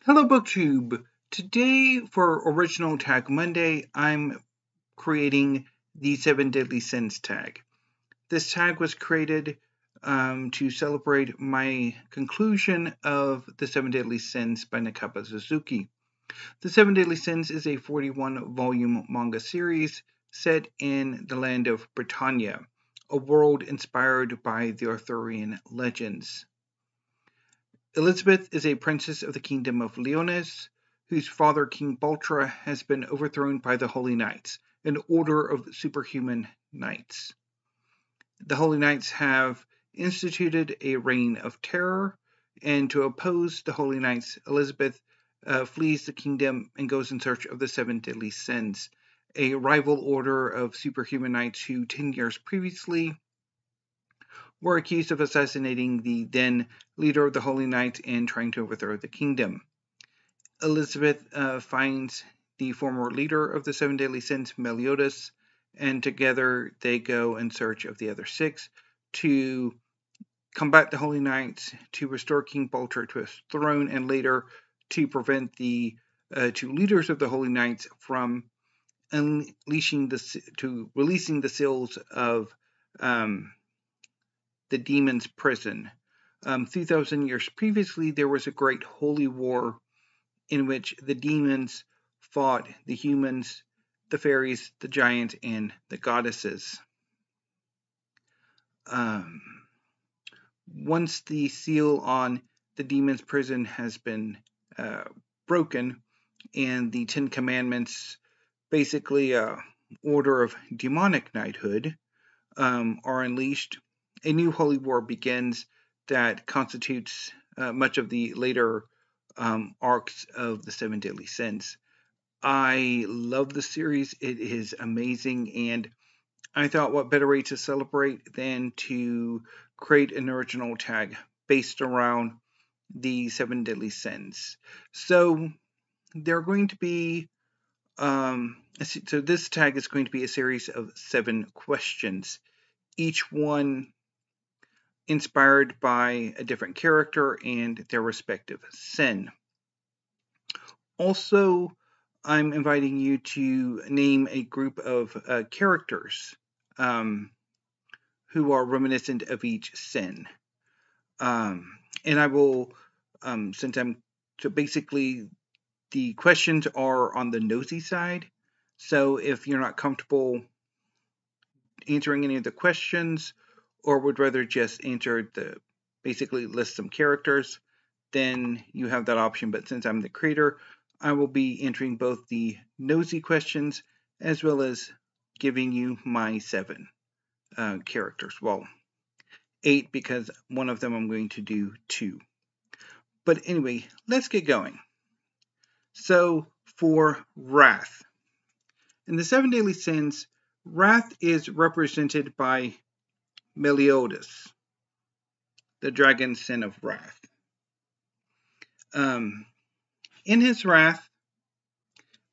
Hello BookTube! Today for Original Tag Monday, I'm creating the 7 Deadly Sins tag. This tag was created to celebrate my conclusion of the 7 Deadly Sins by Nakaba Suzuki. The 7 Deadly Sins is a 41-volume manga series set in the land of Britannia, a world inspired by the Arthurian legends. Elizabeth is a princess of the kingdom of Meliodas, whose father, King Baltra, has been overthrown by the Holy Knights, an order of superhuman knights. The Holy Knights have instituted a reign of terror, and to oppose the Holy Knights, Elizabeth flees the kingdom and goes in search of the 7 Deadly Sins, a rival order of superhuman knights who 10 years previously were accused of assassinating the then leader of the Holy Knights and trying to overthrow the kingdom. Elizabeth finds the former leader of the 7 Deadly Sins, Meliodas, and together they go in search of the other 6 to combat the Holy Knights, to restore King Baltra to his throne, and later to prevent the 2 leaders of the Holy Knights from releasing the seals of the demon's prison. 2,000 years previously, there was a great holy war in which the demons fought the humans, the fairies, the giants, and the goddesses. Once the seal on the demon's prison has been broken, and the 10 Commandments, basically an order of demonic knighthood, are unleashed, a new holy war begins that constitutes much of the later arcs of the 7 Deadly Sins. I love the series. It is amazing, and I thought what better way to celebrate than to create an original tag based around the 7 Deadly Sins. So they're going to be so this tag is going to be a series of 7 questions, each one inspired by a different character and their respective sin. Also, I'm inviting you to name a group of characters who are reminiscent of each sin. And I will, so basically the questions are on the nosy side. So if you're not comfortable answering any of the questions, or would rather just answer basically list some characters, then you have that option. But since I'm the creator, I will be entering both the nosy questions as well as giving you my 7 characters. Well, 8 because one of them I'm going to do 2. But anyway, let's get going. So for Wrath. In the 7 Deadly Sins, Wrath is represented by Meliodas, the dragon sin of wrath. In his wrath,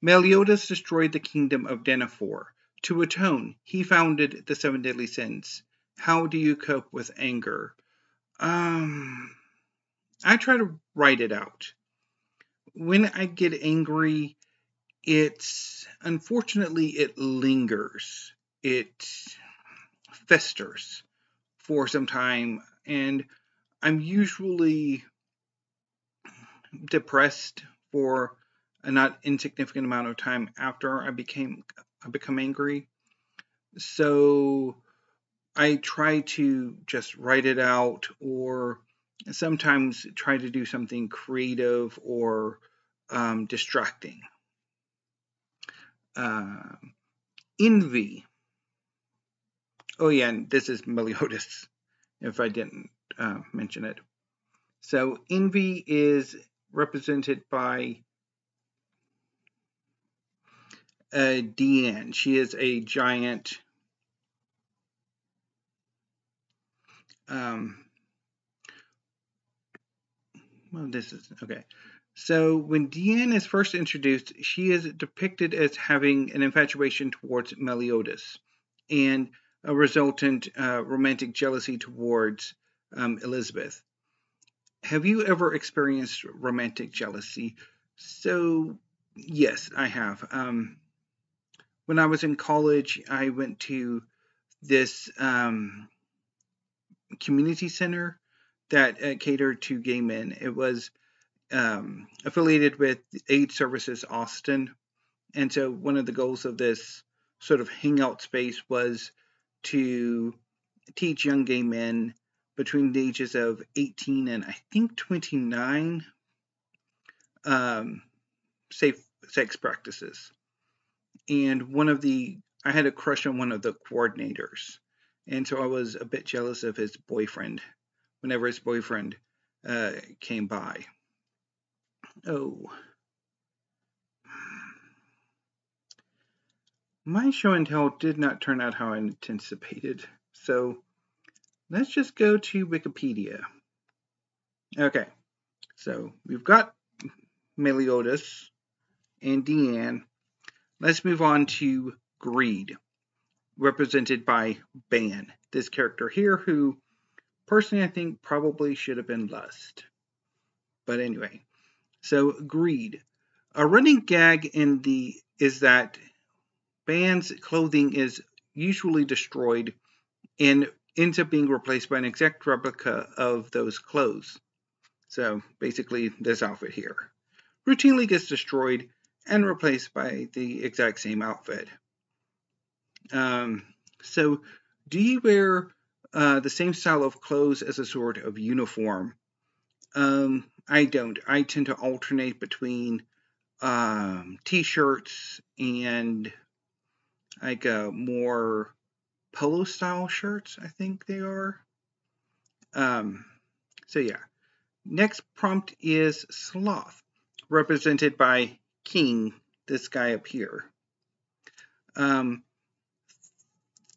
Meliodas destroyed the kingdom of Danafor. To atone, he founded the 7 Deadly Sins. How do you cope with anger? I try to write it out. When I get angry, unfortunately, it lingers. It festers for some time, and I'm usually depressed for a not insignificant amount of time after I become angry. So I try to just write it out, or sometimes try to do something creative or distracting. Envy. Oh yeah, and this is Meliodas, if I didn't mention it. So envy is represented by Diane. She is a giant So when Diane is first introduced, she is depicted as having an infatuation towards Meliodas and a resultant romantic jealousy towards Elizabeth. Have you ever experienced romantic jealousy? So, yes, I have. When I was in college, I went to this community center that catered to gay men. It was affiliated with AIDS Services Austin. And so one of the goals of this sort of hangout space was to teach young gay men between the ages of 18 and I think 29 safe sex practices. And I had a crush on one of the coordinators. And so I was a bit jealous of his boyfriend whenever his boyfriend came by. Oh, my show and tell did not turn out how I anticipated. So let's just go to Wikipedia. Okay, so we've got Meliodas and Diane. Let's move on to greed, represented by Ban, this character here, who personally I think probably should have been lust. But anyway, so greed. A running gag is that Ban's clothing is usually destroyed and ends up being replaced by an exact replica of those clothes. So basically, this outfit here routinely gets destroyed and replaced by the exact same outfit. So, do you wear the same style of clothes as a sort of uniform? I don't. I tend to alternate between t-shirts and like more polo style shirts, I think they are. So yeah. Next prompt is Sloth, represented by King, this guy up here.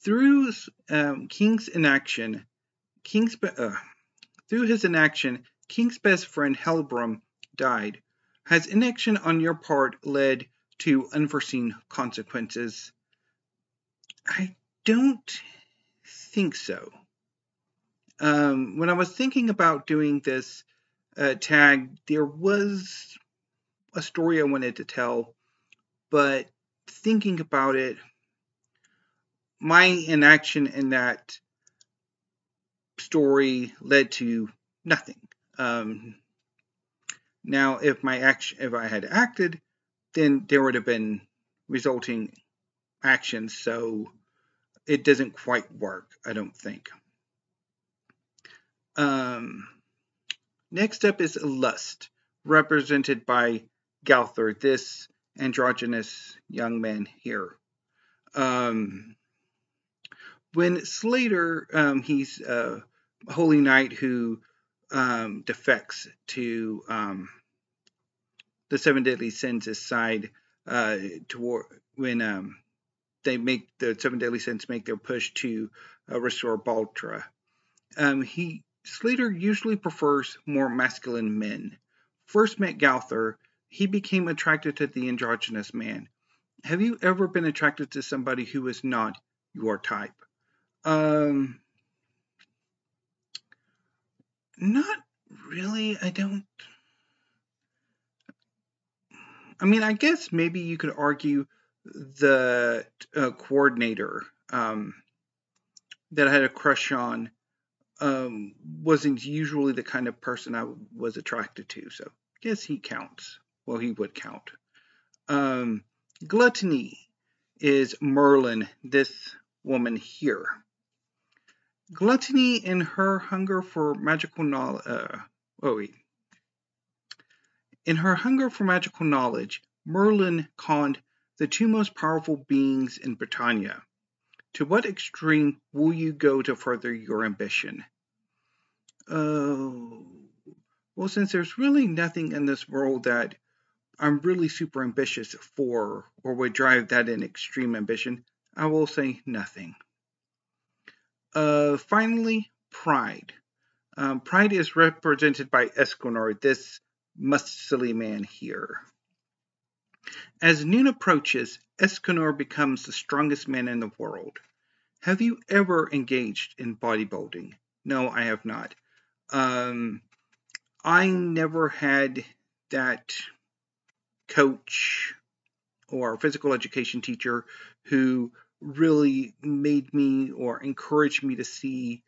Through King's inaction, through his inaction, King's best friend Helbram died. Has inaction on your part led to unforeseen consequences? I don't think so. When I was thinking about doing this tag, there was a story I wanted to tell, but thinking about it, my inaction in that story led to nothing. Now, if I had acted, then there would have been resulting actions, so it doesn't quite work, I don't think. Next up is lust, represented by Galther, this androgynous young man here. When Slater, he's a holy knight who defects to the Seven Deadly Sins' side toward when they make the Seven Deadly Sins make their push to restore Baltra. Slater usually prefers more masculine men. First met Galther, he became attracted to the androgynous man. Have you ever been attracted to somebody who is not your type? Not really. I guess maybe you could argue the coordinator that I had a crush on wasn't usually the kind of person I was attracted to, so I guess he counts. Well, he would count. Gluttony is Merlin, this woman here. Gluttony in her hunger for magical knowledge. In her hunger for magical knowledge, Merlin conned the two most powerful beings in Britannia. To what extreme will you go to further your ambition? Oh, well, since there's really nothing in this world that I'm really super ambitious for or would drive that in extreme ambition, I will say nothing. Finally, pride. Pride is represented by Esquenor, this muscly man here. As noon approaches, Esquenor becomes the strongest man in the world. Have you ever engaged in bodybuilding? No, I have not. I never had that coach or physical education teacher who really made me or encouraged me to see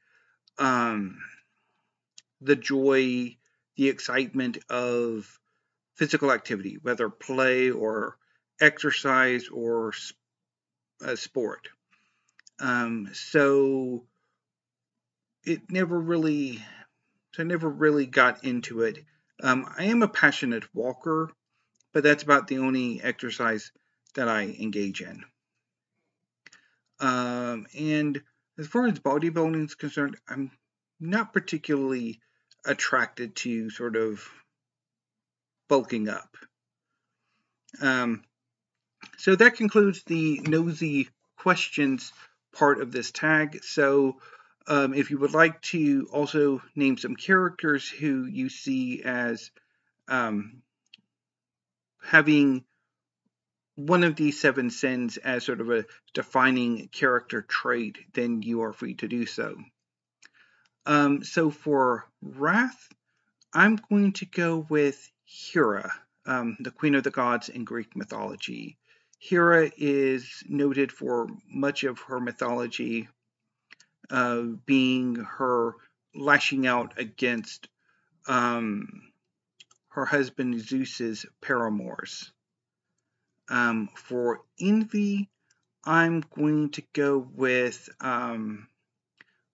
the joy, the excitement of physical activity, whether play or exercise or sport. So it never really, so I never really got into it. I am a passionate walker, but that's about the only exercise that I engage in. And as far as bodybuilding is concerned, I'm not particularly attracted to sort of bulking up. So that concludes the nosy questions part of this tag. So if you would like to also name some characters who you see as having one of these 7 sins as sort of a defining character trait, then you are free to do so. So for Wrath, I'm going to go with Hera, the Queen of the Gods in Greek mythology. Hera is noted for much of her mythology being her lashing out against her husband Zeus's paramours. For Envy, I'm going to go with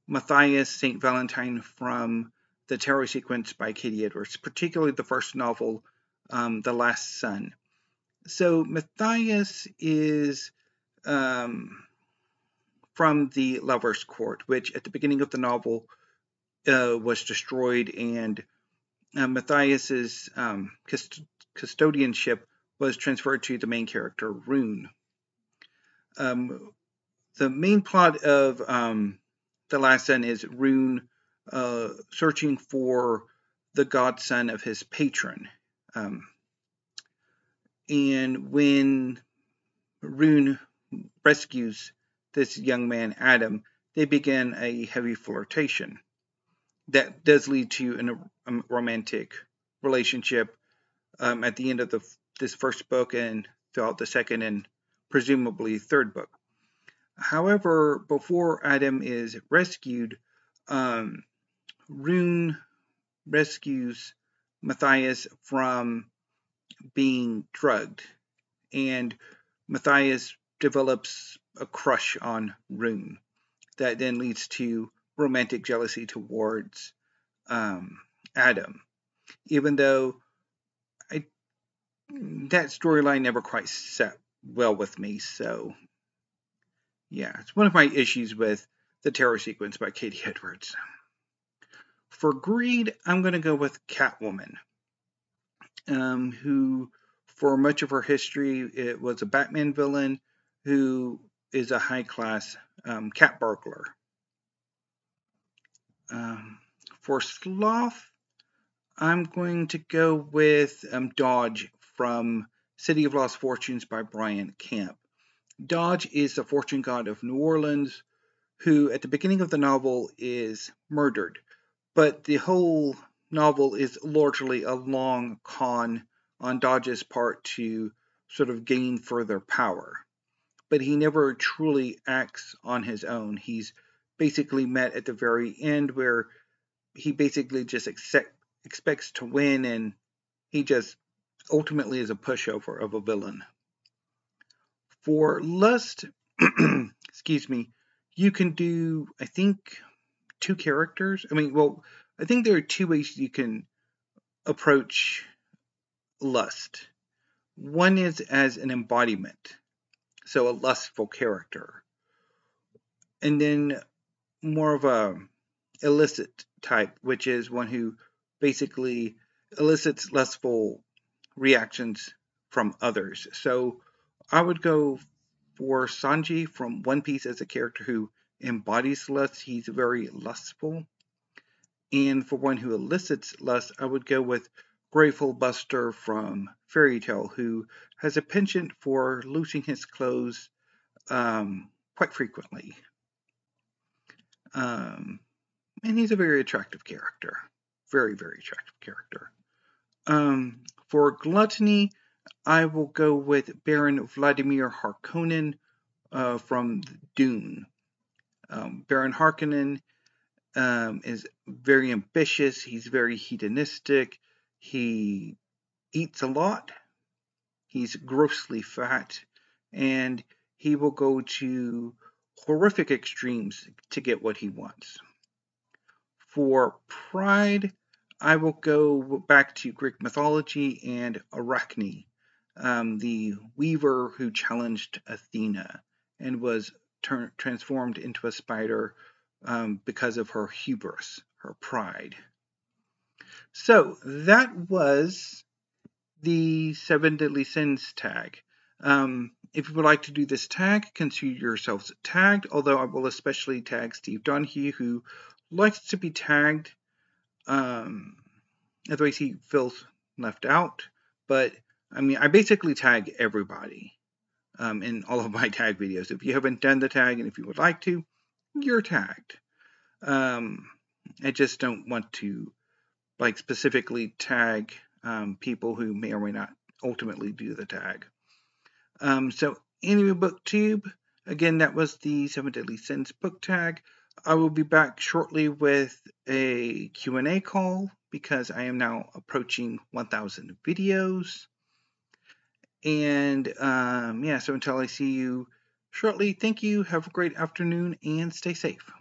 Matthias St. Valentine from the tarot sequence by Katie Edwards, particularly the first novel, The Last Son. So Matthias is from the Lover's Court, which at the beginning of the novel was destroyed, and Matthias's custodianship was transferred to the main character, Rune. The main plot of The Last Son is Rune searching for the godson of his patron. And when Rune rescues this young man, Adam, they begin a heavy flirtation that does lead to a romantic relationship at the end of this first book and throughout the second and presumably third book. However, before Adam is rescued, Rune rescues Matthias from being drugged, and Matthias develops a crush on Rune that then leads to romantic jealousy towards Adam, even though that storyline never quite set well with me. So yeah, it's one of my issues with the tarot sequence by Katie Edwards. For Greed, I'm going to go with Catwoman, who for much of her history it was a Batman villain who is a high-class cat burglar. For Sloth, I'm going to go with Dodge from City of Lost Fortunes by Brian Camp. Dodge is the fortune god of New Orleans, who at the beginning of the novel is murdered, but the whole novel is largely a long con on Dodge's part to sort of gain further power. But he never truly acts on his own. He's basically met at the very end where he basically just expects to win, and he just ultimately is a pushover of a villain. For Lust, excuse me, you can do, I think, 2 characters. I think there are 2 ways you can approach Lust. One is as an embodiment, so a lustful character. And then more of a illicit type, which is one who basically elicits lustful reactions from others. So I would go for Sanji from One Piece as a character who embodies lust. He's very lustful. And for one who elicits lust, I would go with Grateful Buster from Fairy Tail, who has a penchant for losing his clothes quite frequently. And he's a very attractive character. very, very attractive character. For gluttony, I will go with Baron Vladimir Harkonnen from Dune. Baron Harkonnen is very ambitious. He's very hedonistic. He eats a lot. He's grossly fat, and he will go to horrific extremes to get what he wants. For pride, I will go back to Greek mythology and Arachne, the weaver who challenged Athena and was transformed into a spider because of her hubris, her pride. So that was the 7 Deadly Sins tag. If you would like to do this tag, consider yourselves tagged, although I will especially tag Steve Donahue, who likes to be tagged. Otherwise he feels left out. But, I mean, I basically tag everybody in all of my tag videos. If you haven't done the tag and if you would like to, you're tagged. I just don't want to, like, specifically tag people who may or may not ultimately do the tag. So, anyway, BookTube, again, that was the 7 Deadly Sins book tag. I will be back shortly with a Q&A call because I am now approaching 1,000 videos. And, yeah, so until I see you shortly, thank you, have a great afternoon, and stay safe.